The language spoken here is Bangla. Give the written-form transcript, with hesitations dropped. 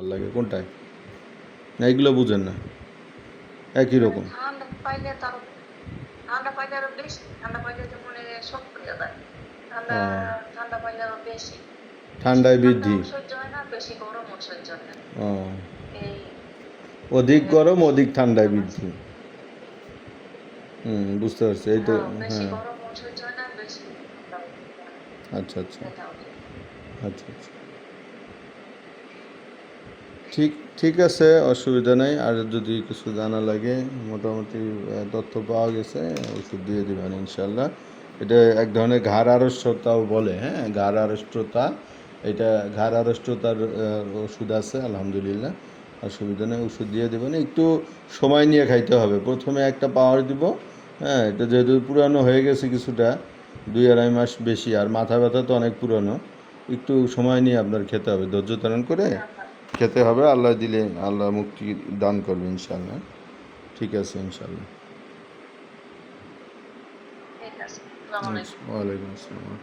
ভালো লাগে কোনটায়? না এগুলো বুঝেন না, একই মানে রকম। ঠান্ডা পাইলে আরো বেশি, ঠান্ডা পাইলে তো মনে শক্ত হয়ে যায়। ঠান্ডা ও, ঠান্ডা পাইলে আরো বেশি, বেশি ঠান্ডায় বৃদ্ধি। ঠান্ডাও সহ্য হয় না, বেশি গরমও সহ্য হয় না। ও, এই অধিক এই গরম অধিক ঠান্ডায় আমার বৃদ্ধি। বুঝতে পারছি, এই তো। হ্যাঁ, বেশি হ্যাঁ, গরমও সহ্য হয় না, বেশি ঠান্ডাও সহ্য হয় না। আচ্ছা আচ্ছা ব্যথা ওঠে। আচ্ছা আচ্ছা, ঠিক ঠিক আছে, অসুবিধা নেই। আর যদি কিছু জানা লাগে, মোটামুটি তথ্য পাওয়া গেছে, ওষুধ দিয়ে দেবেন ইনশাল্লাহ। এটা এক ধরনের ঘাড় আড়ষ্টতাও বলে, হ্যাঁ, ঘাড় আড়ষ্টতা। এটা ঘাড় আড়ষ্টতার ওষুধ আছে আলহামদুলিল্লাহ, অসুবিধা নেই, ওষুধ দিয়ে দেবেন। একটু সময় নিয়ে খাইতে হবে, প্রথমে একটা পাওয়ার দিব। হ্যাঁ, এটা যেহেতু পুরানো হয়ে গেছে কিছুটা, 2-2.5 মাস বেশি, আর মাথা ব্যথা তো অনেক পুরানো, একটু সময় নিয়ে আপনার খেতে হবে, ধৈর্য ধারণ করে আচ্ছা, খেতে হবে। আল্লাহ দিলে আল্লাহ মুক্তি দান করবে ইনশাল্লাহ। ঠিক আছে ইনশাল্লাহ। ঠিক আছে। আসসালামু আচ্ছা, আলাইকুম। ওয়ালাইকুম আসসালাম।